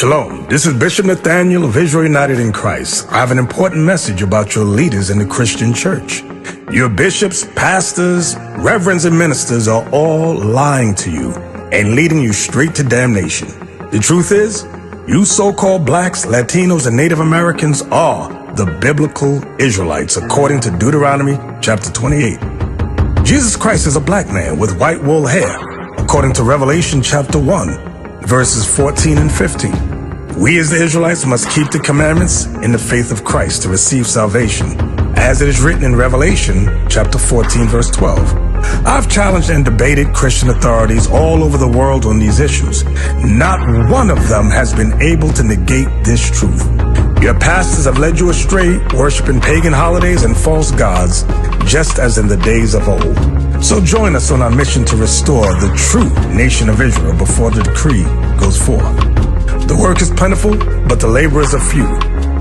Shalom, this is Bishop Nathaniel of Israel United in Christ. I have an important message about your leaders in the Christian church. Your bishops, pastors, reverends, and ministers are all lying to you and leading you straight to damnation. The truth is, you so-called blacks, Latinos, and Native Americans are the biblical Israelites according to Deuteronomy chapter 28. Jesus Christ is a black man with white wool hair according to Revelation chapter 1. Verses 14 and 15. We as the Israelites must keep the commandments in the faith of Christ to receive salvation, as it is written in Revelation chapter 14, verse 12. I've challenged and debated Christian authorities all over the world on these issues. Not one of them has been able to negate this truth. Your pastors have led you astray, worshiping pagan holidays and false gods, just as in the days of old. So join us on our mission to restore the true nation of Israel before the decree goes forth. The work is plentiful, but the laborers are few.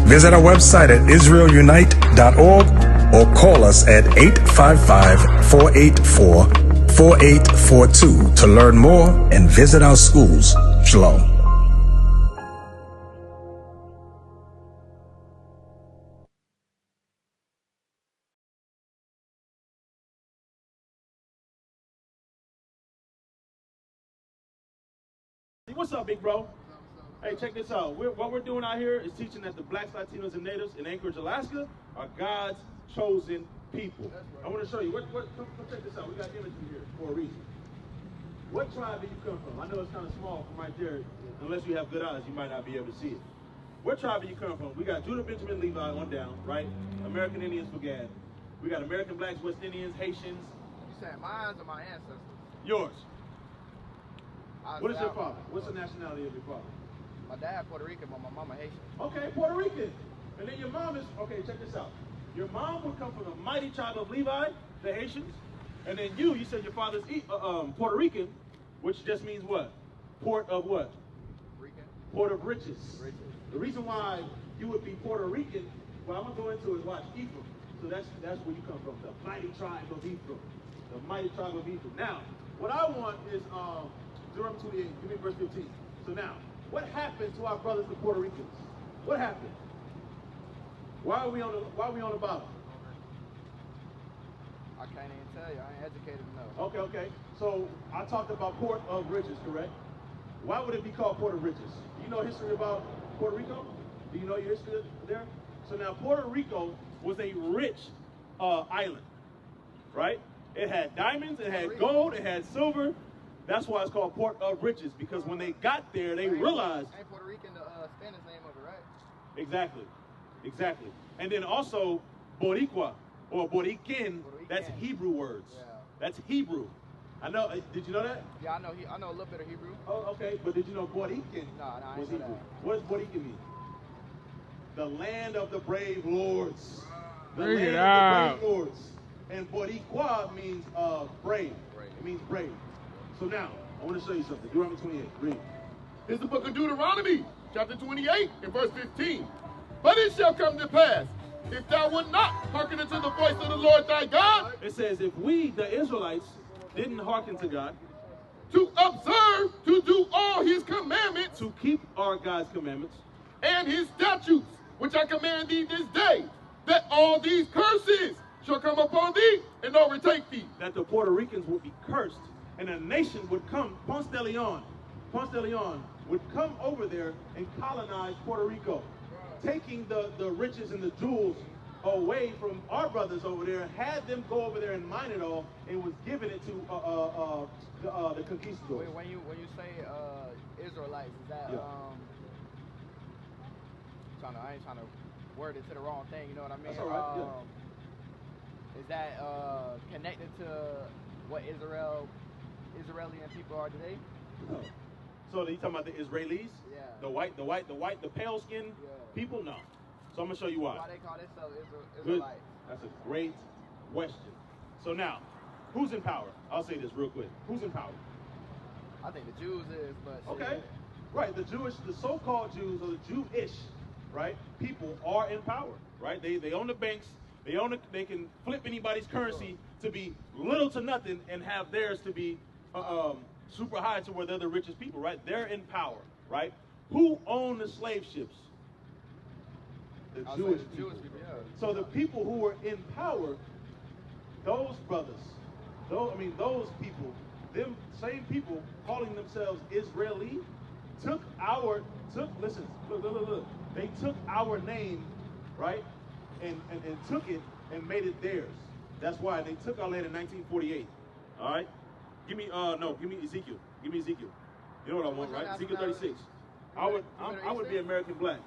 Visit our website at israelunite.org or call us at 855-484-4842 to learn more and visit our schools. Shalom. What's up, big bro? Hey, check this out. What we're doing out here is teaching that the blacks, Latinos, and natives in Anchorage, Alaska are God's chosen people. I want to show you. Come check this out. We got images here for a reason. What tribe do you come from? I know it's kind of small from right there. Unless you have good eyes, you might not be able to see it. What tribe do you come from? We got Judah, Benjamin, Levi on down, right? American Indians for Gad. We got American blacks, West Indians, Haitians. You said mine or my ancestors? Yours. What is your father? What's the nationality of your father? My dad Puerto Rican, but my mama Haitian. Okay, Puerto Rican. And then your mom is, okay, check this out. Your mom would come from the mighty tribe of Levi, the Haitians. And then you said your father's Puerto Rican, which just means what? Port of what? Rican. Port of riches. The reason why you would be Puerto Rican, what I'm going to go into is watch Ephraim. So that's where you come from, the mighty tribe of Ephraim. The mighty tribe of Ephraim. Now, what I want is, Deuteronomy 28, give me verse 15. So now, what happened to our brothers, the Puerto Ricans? What happened? Why are we on the bottom? I can't even tell you. I ain't educated enough. Okay. So I talked about Port of Riches, correct? Why would it be called Port of Riches? Do you know history about Puerto Rico? Do you know your history there? So now Puerto Rico was a rich island, right? It had diamonds, it had gold, it had silver. That's why it's called Port of Riches, because when they got there, they realized... Ain't Puerto Rican the Spanish name of it, right? Exactly. And then also, Boricua, or Borican, that's Hebrew words. Yeah. That's Hebrew. I know, did you know that? Yeah, I know a little bit of Hebrew. Oh, okay, but did you know Borican I was know Hebrew? that. What does Borican mean? The land of the brave lords. The Bring land it of out. the brave lords. And Boricua means brave. It means brave. So now, I want to show you something. Deuteronomy 28, read. Here's the book of Deuteronomy, chapter 28, and verse 15. But it shall come to pass, if thou wilt not hearken unto the voice of the Lord thy God, It says, if we, the Israelites, didn't hearken to God, to observe, to do all his commandments, to keep our God's commandments, and his statutes, which I command thee this day, that all these curses shall come upon thee and overtake thee. that the Puerto Ricans would be cursed, and a nation would come, Ponce de Leon would come over there and colonize Puerto Rico, taking the riches and the jewels away from our brothers over there, had them go over there and mine it all, and was giving it to the conquistadors. When you say Israelites, is that Yeah. I ain't trying to word it to the wrong thing, you know what I mean? That's all right, yeah. Is that connected to what Israeli people are today? No. So you talking about the Israelis? Yeah. The pale skinned people? No. So I'm gonna show you why. Why they call themselves Good. Israelites? That's a great question. So now, who's in power? I'll say this real quick. Who's in power? I think the Jews is, but Okay. Right. The so-called Jews, or the Jewish, right, people are in power, right? They own the banks. They can flip anybody's currency to be little to nothing and have theirs to be super high to where they're the richest people, right? They're in power, right? Who owned the slave ships? The I'll say Jewish the people. Jewish people, yeah. So the people who were in power, those brothers, those people, them same people calling themselves Israeli, listen, look. They took our name, right, and took it and made it theirs. That's why they took our land in 1948. All right, give me Ezekiel. Give me Ezekiel. You know what I want, right? Ezekiel 36. I would be American black.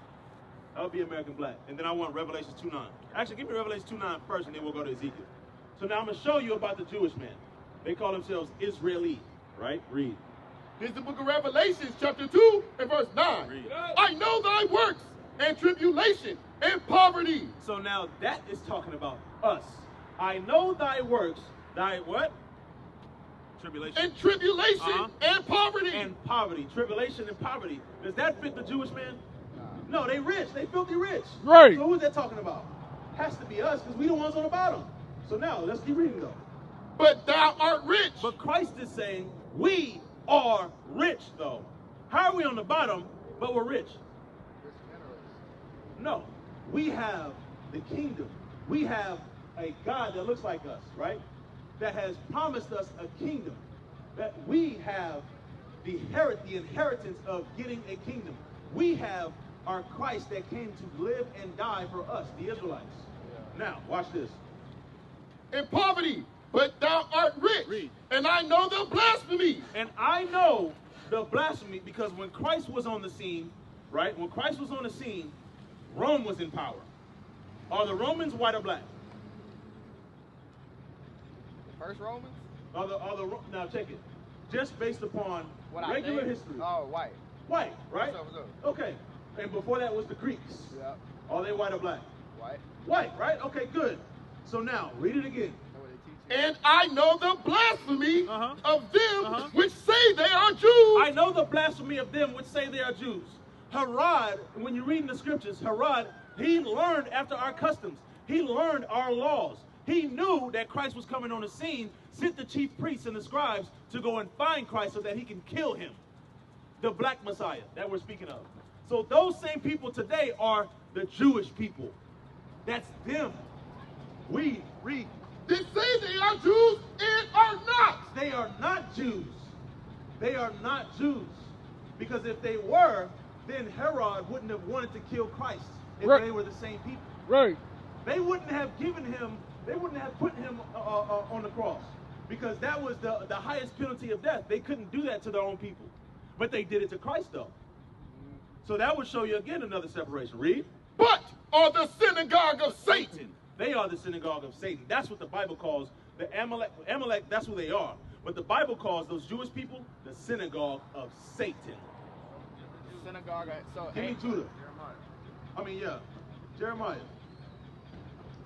I would be American black, and then I want Revelation 2:9. Actually, give me Revelation 2:9 first, and then we'll go to Ezekiel. So now I'm gonna show you about the Jewish man. They call themselves Israeli, right? Read. This is the book of Revelation, chapter 2 and verse 9. Read. I know thy works and tribulation and poverty. So now that is talking about us. I know thy works, thy what? Tribulation. And tribulation and poverty. And poverty. Tribulation and poverty. Does that fit the Jewish man? No, they rich. They filthy rich. Right. So who's that talking about? Has to be us, because we the ones on the bottom. So now, let's keep reading though. But thou art rich. But Christ is saying, we are rich though. How are we on the bottom, but we're rich? No. We have the kingdom. We have a God that looks like us, right? That has promised us a kingdom. That we have the inheritance of getting a kingdom. We have our Christ that came to live and die for us, the Israelites. Now, watch this. In poverty, but thou art rich. Read. And I know the blasphemy. And I know the blasphemy, because when Christ was on the scene, right? When Christ was on the scene, Rome was in power. Are the Romans white or black? The first Romans? Now check it. Just based upon What regular I think? history. Oh, white. White, right? What's up? Okay. And before that was the Greeks. Yep. Are they white or black? White. White, right? Okay, good. So now, read it again. That's what they teach you. And I know the blasphemy Uh-huh. of them Uh-huh. which say they are Jews. I know the blasphemy of them which say they are Jews. Herod, when you read in the scriptures, Herod, he learned after our customs. He learned our laws. He knew that Christ was coming on the scene, sent the chief priests and the scribes to go and find Christ so that he can kill him. The black Messiah that we're speaking of. So those same people today are the Jewish people. That's them. We read. They say they are Jews and are not. They are not Jews. They are not Jews. Because if they were, then Herod wouldn't have wanted to kill Christ if Right. they were the same people. Right. They wouldn't have given him, they wouldn't have put him on the cross, because that was the highest penalty of death. They couldn't do that to their own people. But they did it to Christ though. So that would show you again another separation. Read. But are the synagogue of Satan. They are the synagogue of Satan. That's what the Bible calls the Amalek. Amalek, that's who they are. But the Bible calls those Jewish people the synagogue of Satan. Synagogue. So Give me ain't- Judah. Jeremiah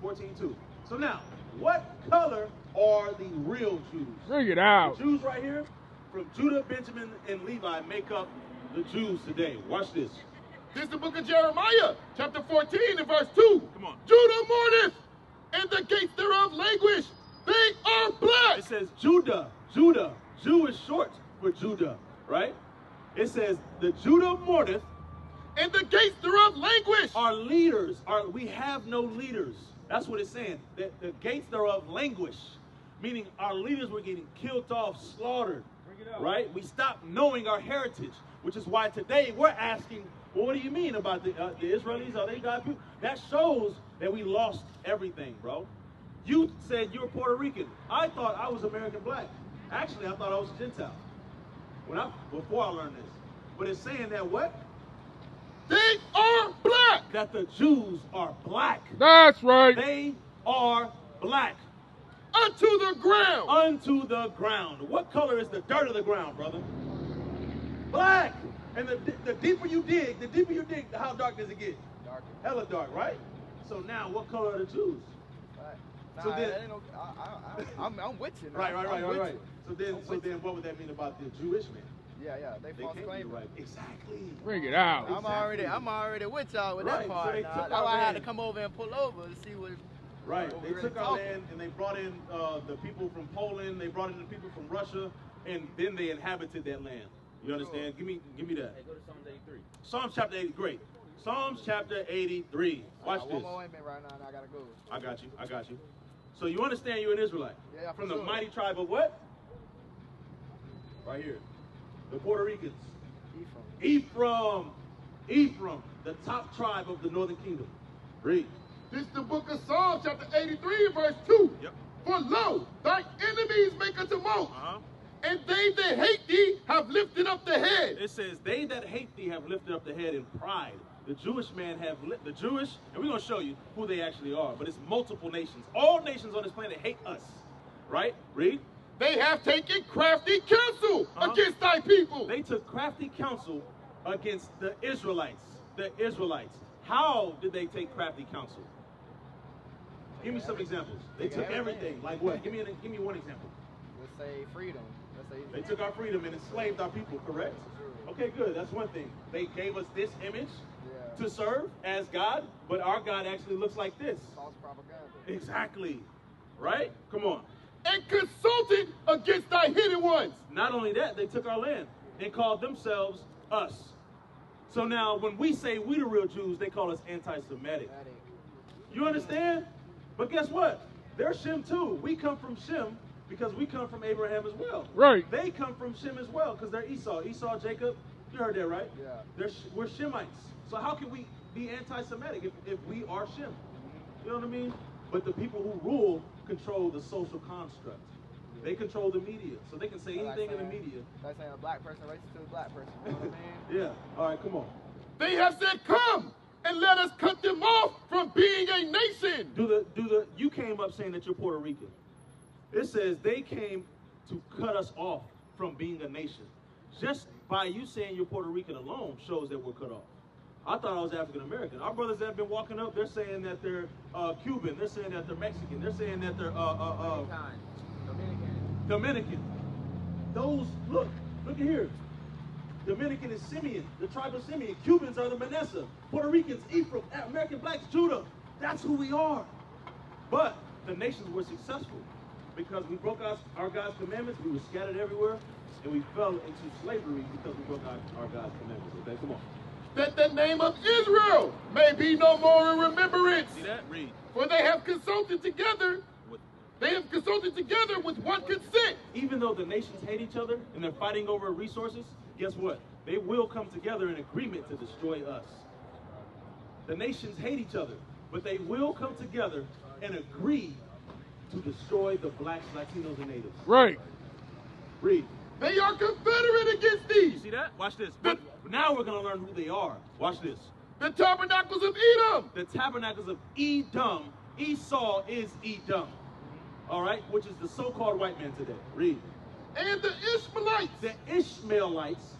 14:2. So now, what color are the real Jews? Bring it out. The Jews right here, from Judah, Benjamin, and Levi, make up the Jews today. Watch this. This is the book of Jeremiah, chapter 14 and verse 2. Come on. Judah mourneth, and the gates thereof languish. They are black. It says Judah. Jew is short for Judah, right? It says the Judah mourneth. And the gates thereof languish. Our leaders we have no leaders. That's what it's saying. The gates thereof languish, meaning our leaders were getting killed off, slaughtered. Right? We stopped knowing our heritage, which is why today we're asking, well, what do you mean about the Israelis? Are they God people? That shows that we lost everything, bro. You said you were Puerto Rican. I thought I was American black. Actually, I thought I was a Gentile before I learned this. But it's saying that what? They are black. That the Jews are black. That's right. They are black. Unto the ground. Unto the ground. What color is the dirt of the ground, brother? Black. And the deeper you dig, how dark does it get? Darker. Hella dark, right? So now, what color are the Jews? Nah, So then- that ain't no, I'm with you. Right. I'm with you. So then, what would that mean about the Jewish men? Yeah, they They false can't claim. be right. Exactly. Bring it out. I'm already with y'all with Right, that so part. they Nah. took That's our why I had to land. come over and pull over to see what. Right. What They we took really our talking. land and they brought in the people from Poland. They brought in the people from Russia, and then they inhabited that land. You understand? Give me that. Hey, go to Psalms 83. Psalms chapter 80. Great. Psalms chapter 83. Watch One this. more amen right now, and I gotta go. I got you. I got you. So you understand you're an Israelite? Yeah, From for the sure. mighty tribe of what? Right here. The Puerto Ricans. Ephraim. Ephraim, the top tribe of the northern kingdom. Read. This is the book of Psalms, chapter 83, verse 2. Yep. For lo, thy enemies make a tumult, Uh-huh. and they that hate thee have lifted up the head. It says, they that hate thee have lifted up the head in pride. The Jewish man have the Jewish, and we're going to show you who they actually are, but it's multiple nations. All nations on this planet hate us. Right? Read. They have taken crafty counsel Uh-huh. against thy people. They took crafty counsel against the Israelites. The Israelites. How did they take crafty counsel? Give me some examples. They took everything. Like what? Give me one example. Let's say freedom. Let's say They took our freedom and enslaved our people, correct? Okay, good. That's one thing. They gave us this image yeah. to serve as God, but our God actually looks like this. False propaganda. Exactly. Right? Come on. And consulted against thy hidden ones. Not only that, they took our land and called themselves us. So now when we say we the real Jews, they call us anti-Semitic. You understand? But guess what? They're Shem too. We come from Shem because we come from Abraham as well. Right. They come from Shem as well because they're Esau. Esau, Jacob. You heard that, right? Yeah. We're Shemites. So how can we be anti-Semitic if we are Shem? You know what I mean? But the people who rule control the social construct. They control the media. So they can say anything in the media. That's saying a black person racist to a black person. You know what I mean? Yeah. All right, come on. They have said, come and let us cut them off from being a nation. You came up saying that you're Puerto Rican. It says they came to cut us off from being a nation. Just by you saying you're Puerto Rican alone shows that we're cut off. I thought I was African American. Our brothers that have been walking up, they're saying that they're Cuban. They're saying that they're Mexican. They're saying that they're Dominican. Those, look at here. Dominican is Simeon, the tribe of Simeon. Cubans are the Manasseh. Puerto Ricans, Ephraim, American blacks, Judah. That's who we are. But the nations were successful because we broke our God's commandments. We were scattered everywhere, and we fell into slavery because we broke our God's commandments. Okay, come on. That the name of Israel may be no more in remembrance. See that? Read. For they have consulted together. They have consulted together with one consent. Even though the nations hate each other and they're fighting over resources, guess what? They will come together in agreement to destroy us. The nations hate each other, but they will come together and agree to destroy the blacks, Latinos, and natives. Right. Read. They are confederate against thee. You see that? Watch this. But now we're going to learn who they are. Watch this. The tabernacles of Edom. The tabernacles of Edom. Esau is Edom. All right? Which is the so-called white man today. Read. And the Ishmaelites. The Ishmaelites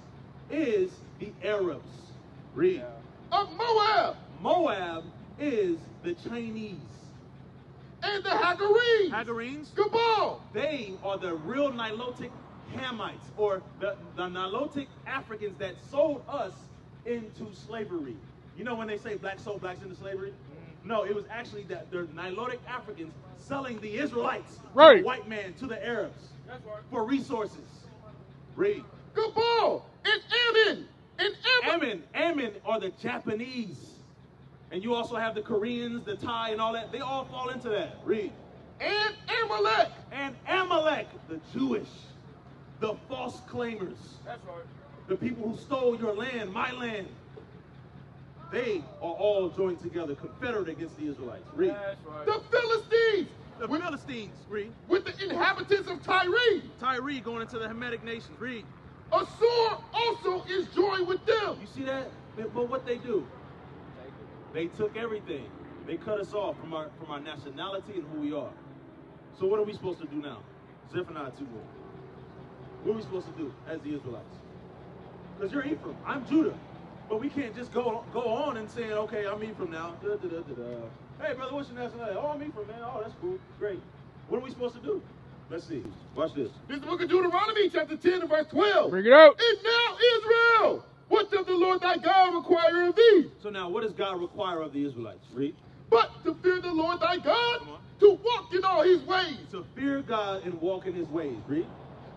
is the Arabs. Read. Of Moab. Moab is the Chinese. And the Hagarenes. Hagarenes. Gabal. They are the real Nilotic Hamites, or the Nilotic Africans that sold us into slavery. You know when they say blacks sold blacks into slavery? No, it was actually that they're Nilotic Africans selling the Israelites, right, to the white man, to the Arabs, for resources. Read. Gabal and Ammon and Ammon are the Japanese. And you also have the Koreans, the Thai, and all that. They all fall into that. Read. And Amalek. And Amalek, the Jewish, the false claimers. That's right. The people who stole your land, my land. They are all joined together, confederate against the Israelites. Read. That's right. The Philistines. The Philistines. Read. With the inhabitants of Tyre. Tyre going into the Hamitic nations. Read. Assur also is joined with them. You see that? But what they do? They took everything. They cut us off from our nationality and who we are. So what are we supposed to do now? Zephaniah 2:1. What are we supposed to do as the Israelites? Because you're Ephraim. I'm Judah. But we can't just go on and saying, okay, I'm Ephraim now. Hey, brother, what's your nationality? Oh, I'm Ephraim, man. Oh, that's cool. Great. What are we supposed to do? Let's see. Watch this. This is the book of Deuteronomy, chapter 10 and verse 12. Bring it out. And now, Israel, what does the Lord thy God require of thee? So now, what does God require of the Israelites? Read. But to fear the Lord thy God, to walk in all his ways. To fear God and walk in his ways. Read.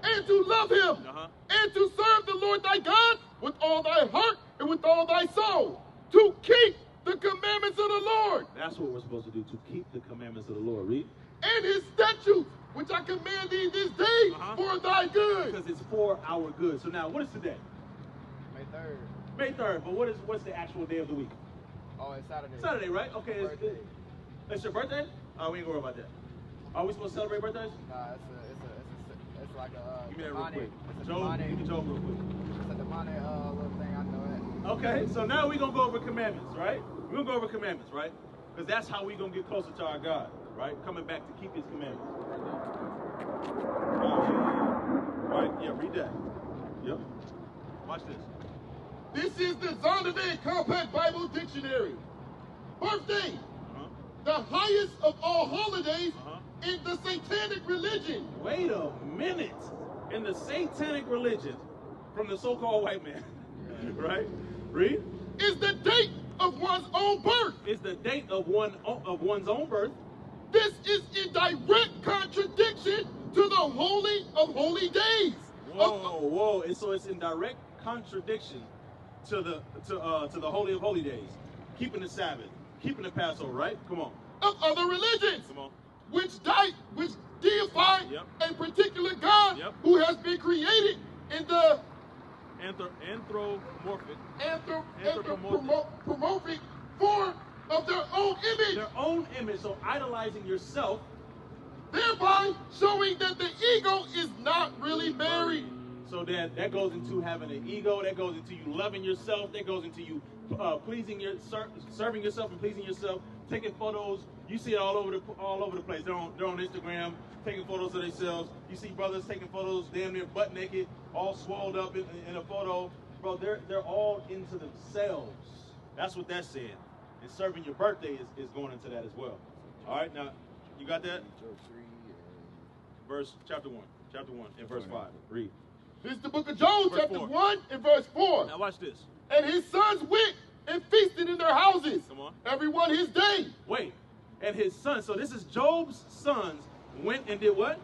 And to love him. And to serve the Lord thy God with all thy heart and with all thy soul, to keep the commandments of the Lord. That's what we're supposed to do, to keep the commandments of the Lord. Read. And his statutes, which I command thee this day for thy good. Because it's for our good. So now, what is today? May 3rd. May 3rd, but what's the actual day of the week? Oh, it's Saturday. Saturday, right? Okay, Birthday. it's your birthday? Oh, we ain't gonna worry about that. Are we supposed to celebrate birthdays? Nah, it's like a Give me that real demonic. quick. It's a Joe, demonic. give me Joe real quick. It's a demonic little thing. I know it. Okay, so now we're gonna go over commandments, right? We're gonna go over commandments, right? Because that's how we're gonna get closer to our God, right? Coming back to keep his commandments. Right, yeah, read that. Yep. Watch this. This is the Zondervan Compact Bible Dictionary. Birthday, the highest of all holidays in the satanic religion. Wait a minute. In the satanic religion, from the so-called white man, right? Read. Is the date of one's own birth. Is the date of one's own birth. This is in direct contradiction to the Holy of Holy Days. Whoa. And so it's in direct contradiction to the Holy of Holy Days. Keeping the Sabbath, keeping the Passover, right? Come on. Of other religions. Come on. Which deify a particular God who has been created in the anthropomorphic form of their own image. Their own image, so idolizing yourself. Thereby showing that the ego is not really married. So that goes into having an ego, that goes into you loving yourself, that goes into you serving yourself and pleasing yourself, taking photos. You see it all over the place. They're on Instagram, taking photos of themselves. You see brothers taking photos damn near butt naked, all swelled up in a photo. Bro, they're all into themselves. That's what that's saying. And serving your birthday is going into that as well. All right, now you got that? Chapter 1 and verse 5. Read. This is the book of Job, chapter 4. 1 and verse 4. Now watch this. And his sons went and feasted in their houses. Come on. Everyone his day. Wait. And his sons. So this is Job's sons went and did what?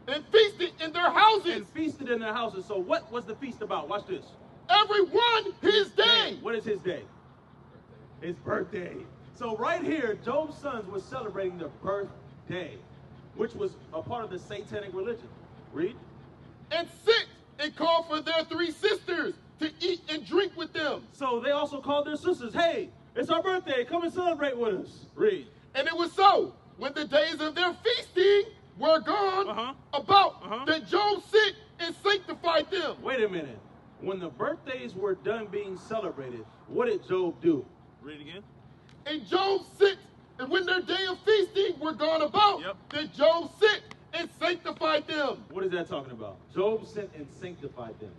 And feasted in their houses. And feasted in their houses. So what was the feast about? Watch this. Everyone his day. What is his day? His birthday. So right here, Job's sons were celebrating their birthday, which was a part of the satanic religion. Read. And sent and called for their 3 sisters to eat and drink with them. So they also called their sisters, hey, it's our birthday, come and celebrate with us. Read. And it was so, when the days of their feasting were gone, that Job sent and sanctified them. Wait a minute. When the birthdays were done being celebrated, what did Job do? Read it again. And Job sent, and when their day of feasting were gone about, that Job sent and sanctified them. What is that talking about? Job sent and sanctified them.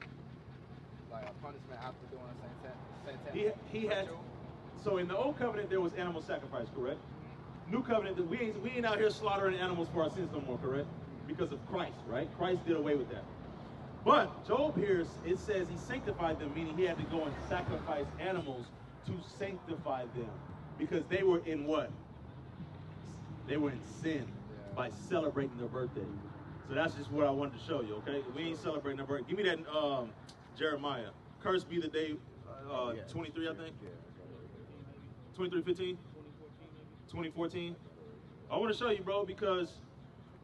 Like a punishment after doing a satanic He had. So in the old covenant there was animal sacrifice, correct? New covenant, we ain't out here slaughtering animals for our sins no more, correct? Because of Christ, right? Christ did away with that. But Job here, it says he sanctified them, meaning he had to go and sacrifice animals to sanctify them, because they were in what? They were in sin by celebrating their birthday. So that's just what I wanted to show you, okay? We ain't celebrating their birthday. Give me that Jeremiah. Cursed be the day 23, I think. 23:15. 2014. I want to show you, bro, because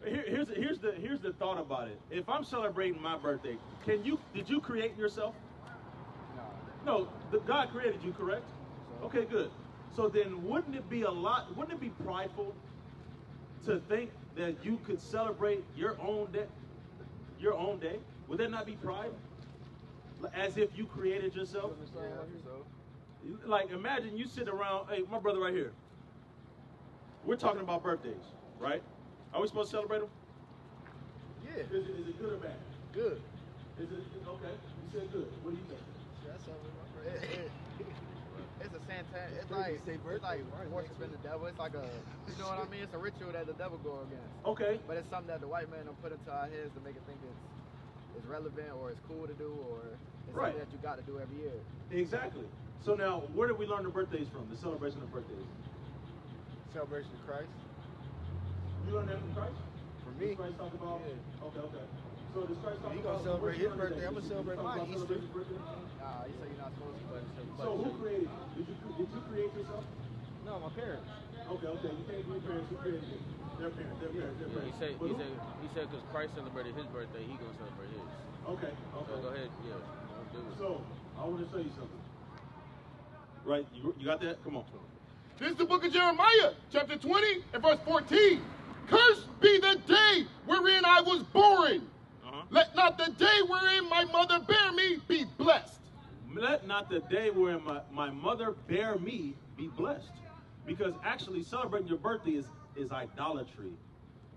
here's the thought about it. If I'm celebrating my birthday, did you create yourself? No, God created you, correct? Okay, good. So then wouldn't it be prideful to think that you could celebrate your own day? Would that not be pride? As if you created yourself? Like, imagine you sit around, hey, my brother right here. We're talking about birthdays, right? Are we supposed to celebrate them? Yeah. Is it good or bad? Good. Is it okay? You said good. What do you think? It's a satanic. It's like worshiping the devil. It's like you know what I mean? It's a ritual that the devil go against. Okay. But it's something that the white man don't put into our heads to make it think it's relevant or it's cool to do or it's something that you got to do every year. Exactly. So now, where did we learn the birthdays from? The celebration of birthdays. Celebration of Christ. You learned that from Christ? For me. Christ talked about. Yeah. Okay. So does Christ talk He about gonna celebrate his worship on the birthday. day? I'm gonna Does he celebrate talk my about Easter. celebrating his birthday? He said you're not supposed to, but So who created you? Did you create yourself? No, my parents. Okay. You can't be your parents. Who created you? Their parents. He said because Christ celebrated his birthday, he gonna celebrate his. Okay. So go ahead, yeah. Don't do it. So I want to show you something. Right? You got that? Come on. This is the book of Jeremiah, chapter 20 and verse 14. Cursed be the day wherein I was born. Let not the day wherein my mother bare me be blessed. Let not the day wherein my mother bare me be blessed. Because actually celebrating your birthday is idolatry.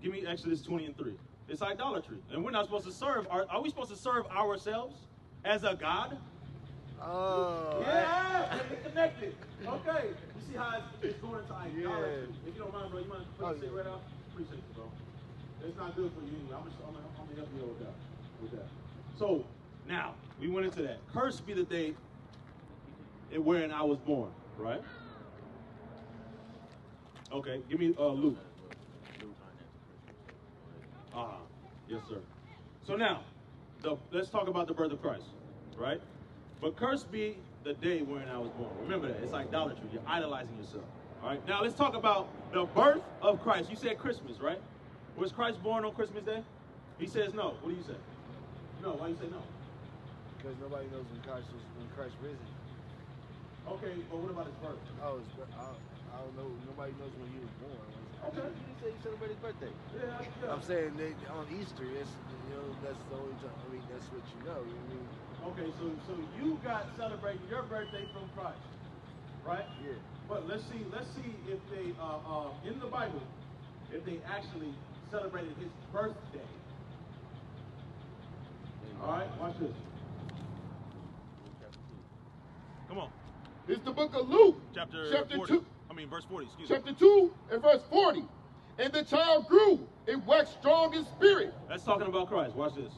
Give me Exodus 20 and 3. It's idolatry. And we're not supposed to serve. Are we supposed to serve ourselves as a God? Oh. Yeah, get connected. Okay. You see how it's going into idolatry. If you don't mind, bro, you mind putting the cigarette out? Appreciate you, bro. It's not good for you anyway. I'm gonna help you with that. So now we went into that. Cursed be the day wherein I was born, right? Okay, give me Luke. Yes, sir. So now, let's talk about the birth of Christ, right? But cursed be the day wherein I was born. Remember that. It's idolatry. You're idolizing yourself. All right? Now, let's talk about the birth of Christ. You said Christmas, right? Was Christ born on Christmas Day? He says no. What do you say? No. Why do you say no? Because nobody knows when Christ risen. Okay, but what about his birth? Oh, I don't know. Nobody knows when he was born. Okay. You say you celebrate his birthday. Yeah. I'm saying on Easter, that's the only time. I mean, that's what you know. You know what I mean? Okay, so you got celebrating your birthday from Christ, right? Yeah. But let's see if they in the Bible, if they actually celebrated his birthday. All right, watch this. Come on. This is the book of Luke, Chapter 40. 2. Verse 40, excuse me. Chapter 2 and verse 40. And the child grew and waxed strong in spirit, That's talking about Christ. Watch this.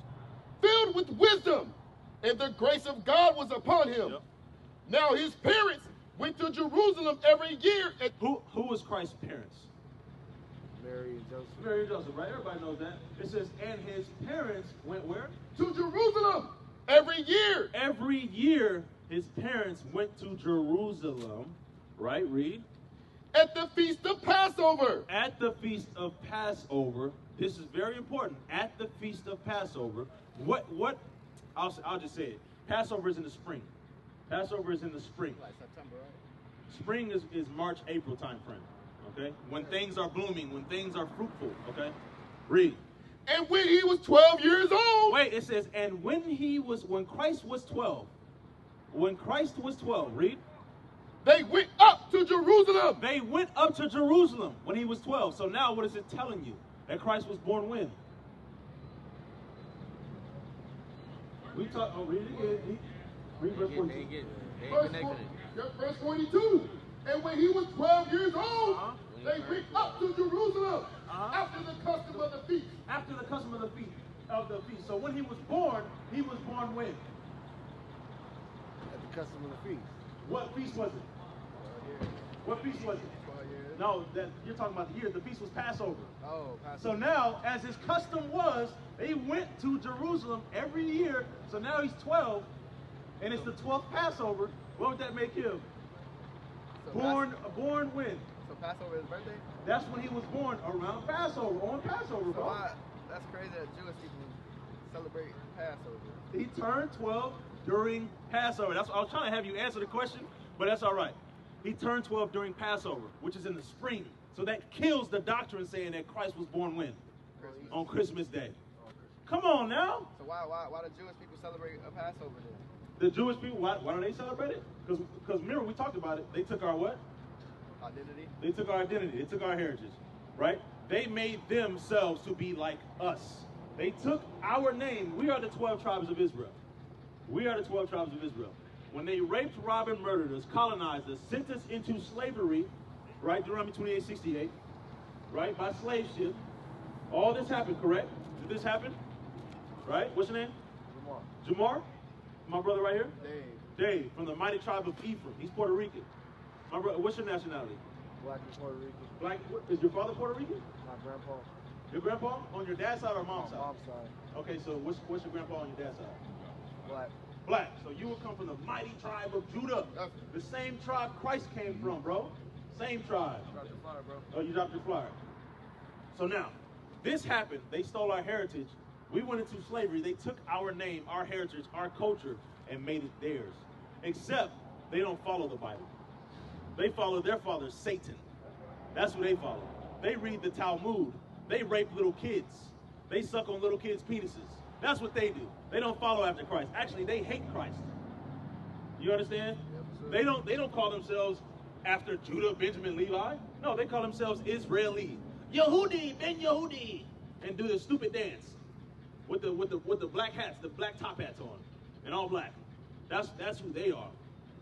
filled with wisdom, and the grace of God was upon him. Yep. Now his parents went to Jerusalem every year. Who was Christ's parents? Mary and Joseph. Mary and Joseph, right? Everybody knows that. It says, and his parents went where? To Jerusalem every year. Every year, his parents went to Jerusalem, right? Read. At the feast of Passover. At the feast of Passover. This is very important. At the feast of Passover. I'll just say it. Passover is in the spring. Passover is in the spring. Like September, right? Spring is March, April time frame. Okay? When things are blooming, when things are fruitful. Okay? Read. And when he was 12 years old. Wait, it says, and when Christ was 12. When Christ was 12, read. They went up to Jerusalem. They went up to Jerusalem when he was 12. So now what is it telling you? That Christ was born when? Read it again. Read verse 42. Verse 42. And when he was 12 years old, they went up to Jerusalem after the custom of the feast. After the custom of the feast. So when he was born when? At the custom of the feast. What feast was it? What feast was it? No, you're talking about the year. The feast was Passover. Oh, Passover. So now, as his custom was, they went to Jerusalem every year. So now he's 12, and it's the 12th Passover. What would that make him? So Born when? So Passover is his birthday? That's when he was born, around Passover, on Passover, So bro. why? That's crazy that Jewish people celebrate Passover. He turned 12 during Passover. I was trying to have you answer the question, but that's all right. He turned 12 during Passover, which is in the spring. So that kills the doctrine saying that Christ was born when? Christmas. On Christmas Day. Come on now. So why the Jewish people celebrate a Passover then? The Jewish people, why don't they celebrate it? Because remember, we talked about it. They took our what? Identity? They took our identity. They took our heritage, right? They made themselves to be like us. They took our name. We are the 12 tribes of Israel. We are the 12 tribes of Israel. When they raped, robbed, and murdered us, colonized us, sent us into slavery, right? Deuteronomy 28:68, right? By slave ship. All this happened, correct? Did this happen? Right? What's your name? Jamar? My brother right here? Dave, from the mighty tribe of Ephraim. He's Puerto Rican. My brother, what's your nationality? Black and Puerto Rican. Black. Is your father Puerto Rican? My grandpa. Your grandpa on your dad's side or mom's side? Mom's side. Okay, so what's your grandpa on your dad's side? Black. Black. So you would come from the mighty tribe of Judah. The same tribe Christ came from, bro. Same tribe. Dropped your flyer, bro. Oh, you dropped your flyer. So now, this happened. They stole our heritage. We went into slavery. They took our name, our heritage, our culture, and made it theirs. Except they don't follow the Bible. They follow their father, Satan. That's who they follow. They read the Talmud. They rape little kids. They suck on little kids' penises. That's what they do. They don't follow after Christ. Actually, they hate Christ. You understand? They don't call themselves after Judah, Benjamin, Levi. No, they call themselves Israeli. Yehudi, Ben Yehudi, and do the stupid dance with the black hats, the black top hats on, and all black. That's who they are.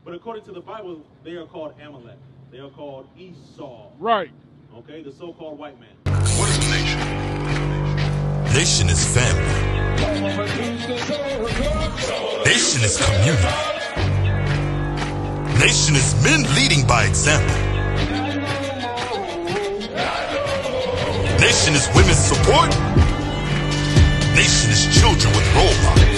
But according to the Bible, they are called Amalek. They are called Esau. Right. Okay, the so-called white man. What is a nation? Nation is family. Nation is community. Nation is men leading by example. Nation is women's support. Nation is children with role models.